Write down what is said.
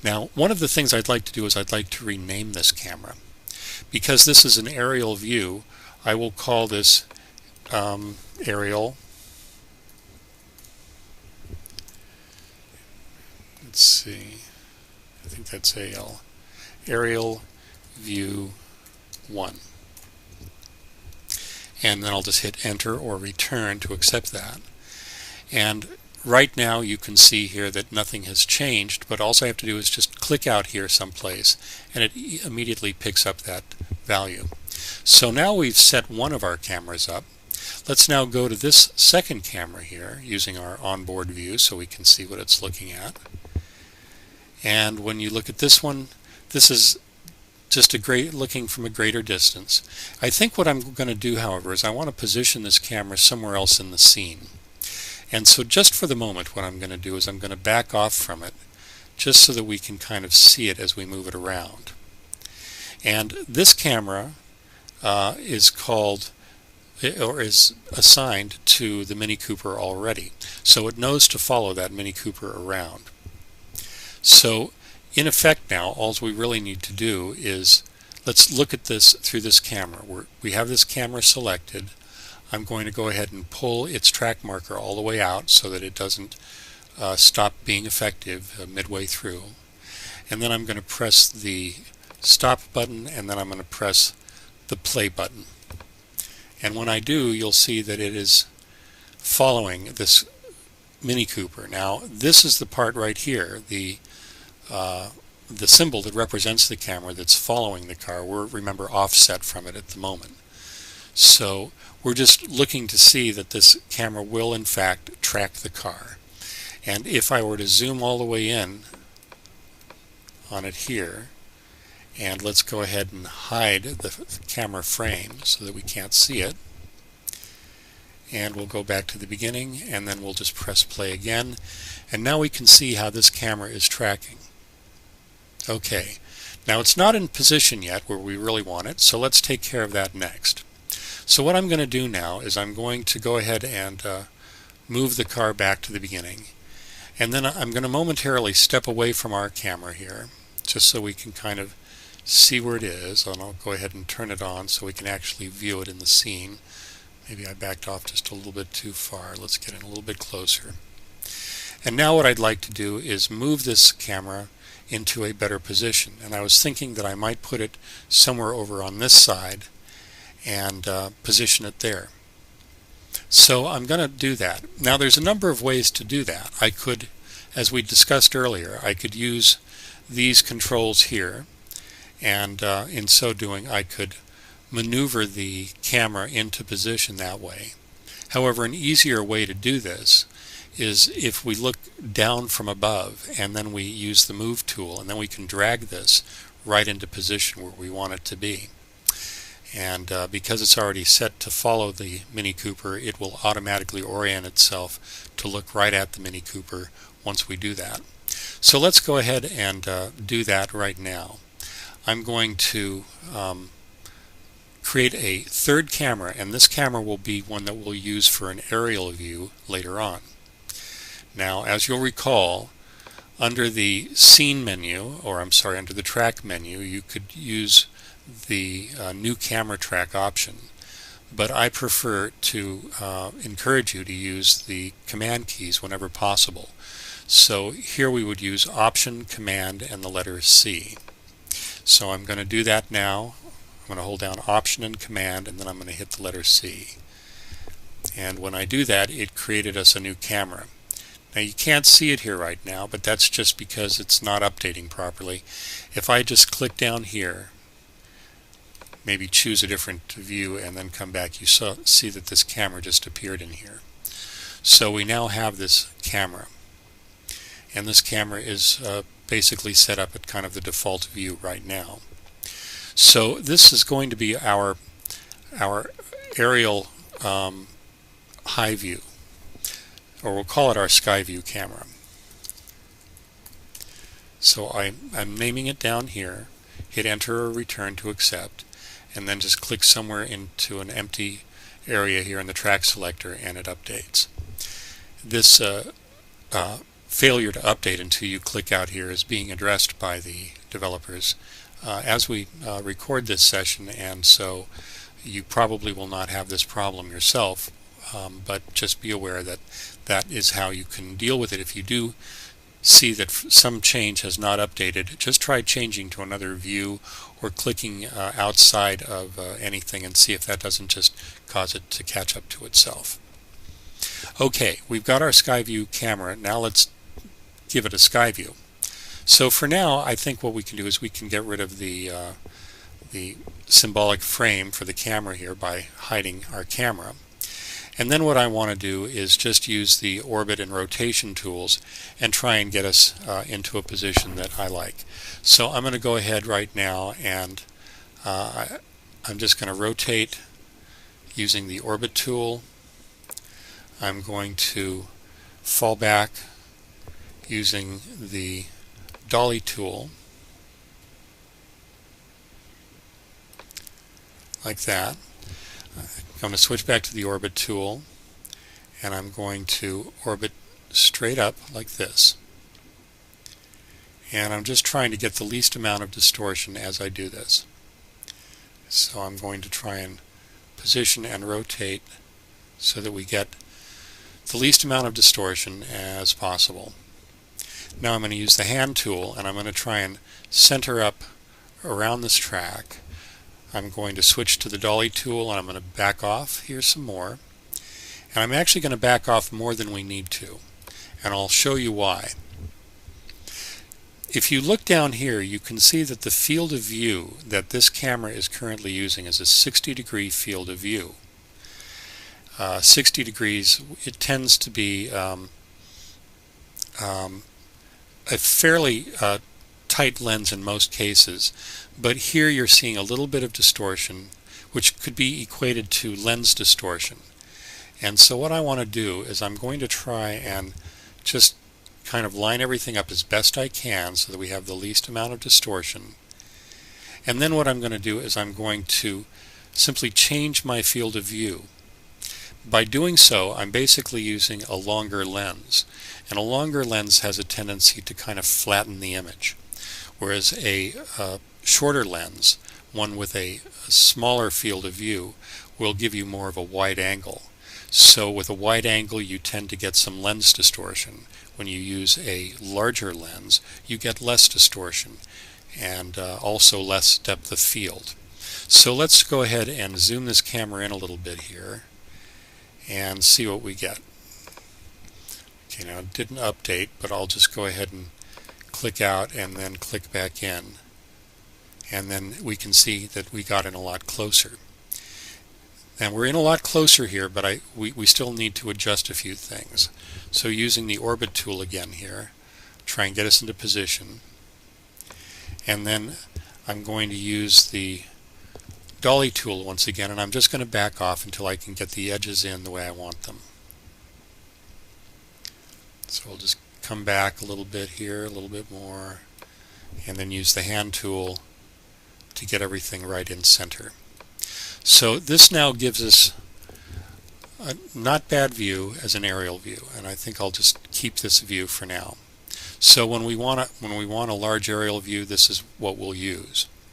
Now, one of the things I'd like to do is I'd like to rename this camera. Because this is an aerial view, I will call this aerial. Let's see, I think that's AL. Aerial view 1. And then I'll just hit enter or return to accept that. And right now you can see here that nothing has changed, but all I have to do is just click out here someplace and it immediately picks up that value. So now we've set one of our cameras up. Let's now go to this second camera here using our onboard view so we can see what it's looking at. And when you look at this one, this is just looking from a greater distance. I think what I'm going to do, however, is I want to position this camera somewhere else in the scene. And so just for the moment, what I'm going to do is I'm going to back off from it just so that we can kind of see it as we move it around. And this camera is called or is assigned to the Mini Cooper already. So it knows to follow that Mini Cooper around. So in effect now, all we really need to do is let's look at this through this camera. We have this camera selected. I'm going to go ahead and pull its track marker all the way out so that it doesn't stop being effective midway through. And then I'm going to press the stop button, and then I'm going to press the play button. And when I do, you'll see that it is following this Mini Cooper. Now this is the part right here, the symbol that represents the camera that's following the car. We're, remember, offset from it at the moment. So we're just looking to see that this camera will in fact track the car. And if I were to zoom all the way in on it here, and let's go ahead and hide the camera frame so that we can't see it, and we'll go back to the beginning, and then we'll just press play again, and now we can see how this camera is tracking. Okay, now it's not in position yet where we really want it, so let's take care of that next. So what I'm going to do now is I'm going to go ahead and move the car back to the beginning, and then I'm going to momentarily step away from our camera here just so we can kind of see where it is, and I'll go ahead and turn it on so we can actually view it in the scene. Maybe I backed off just a little bit too far. Let's get in a little bit closer. And now what I'd like to do is move this camera into a better position, and I was thinking that I might put it somewhere over on this side and position it there. So I'm going to do that. Now there's a number of ways to do that. I could, as we discussed earlier, I could use these controls here, and in so doing I could maneuver the camera into position that way. However, an easier way to do this is if we look down from above and then we use the move tool, and then we can drag this right into position where we want it to be. And because it's already set to follow the Mini Cooper, it will automatically orient itself to look right at the Mini Cooper once we do that. So let's go ahead and do that right now. I'm going to create a third camera, and this camera will be one that we'll use for an aerial view later on. Now, as you'll recall, under the scene menu, or I'm sorry, under the track menu, you could use the new camera track option, but I prefer to encourage you to use the command keys whenever possible. So here we would use Option, Command, and the letter C. So I'm going to do that now. I'm going to hold down Option and Command, and then I'm going to hit the letter C. And when I do that, it created us a new camera. Now you can't see it here right now, but that's just because it's not updating properly. If I just click down here, maybe choose a different view and then come back, you see that this camera just appeared in here. So we now have this camera, and this camera is basically set up at kind of the default view right now. So this is going to be our aerial high view, or we'll call it our sky view camera. So I'm naming it down here, hit enter or return to accept, and then just click somewhere into an empty area here in the track selector, and it updates. This failure to update until you click out here is being addressed by the developers as we record this session, and so you probably will not have this problem yourself, but just be aware that that is how you can deal with it. If you do see that some change has not updated, just try changing to another view or clicking outside of anything and see if that doesn't just cause it to catch up to itself. Okay, we've got our SkyView camera. Now let's give it a SkyView. So for now, I think what we can do is we can get rid of the symbolic frame for the camera here by hiding our camera. And then what I want to do is just use the orbit and rotation tools and try and get us into a position that I like. So I'm going to go ahead right now, and I'm just going to rotate using the orbit tool. I'm going to fall back using the dolly tool, like that. I'm going to switch back to the orbit tool, and I'm going to orbit straight up like this. And I'm just trying to get the least amount of distortion as I do this. So I'm going to try and position and rotate so that we get the least amount of distortion as possible. Now I'm going to use the hand tool, and I'm going to try and center up around this track. I'm going to switch to the dolly tool, and I'm going to back off here some more. And I'm actually going to back off more than we need to, and I'll show you why. If you look down here, you can see that the field of view that this camera is currently using is a 60-degree field of view. 60 degrees, it tends to be a fairly tight lens in most cases, but here you're seeing a little bit of distortion, which could be equated to lens distortion. And so what I want to do is I'm going to try and just kind of line everything up as best I can so that we have the least amount of distortion. And then what I'm going to do is I'm going to simply change my field of view. By doing so, I'm basically using a longer lens, and a longer lens has a tendency to kind of flatten the image, whereas a shorter lens, one with a smaller field of view, will give you more of a wide angle. So with a wide angle you tend to get some lens distortion. When you use a larger lens, you get less distortion and also less depth of field. So let's go ahead and zoom this camera in a little bit here and see what we get. Okay, now it didn't update, but I'll just go ahead and click out and then click back in, and then we can see that we got in a lot closer. And we're in a lot closer here, but we still need to adjust a few things. So using the orbit tool again here, try and get us into position, and then I'm going to use the dolly tool once again, and I'm just going to back off until I can get the edges in the way I want them. So I'll just come back a little bit here, a little bit more, and then use the hand tool to get everything right in center. So this now gives us a not bad view as an aerial view, and I think I'll just keep this view for now. So when we want a large aerial view, this is what we'll use.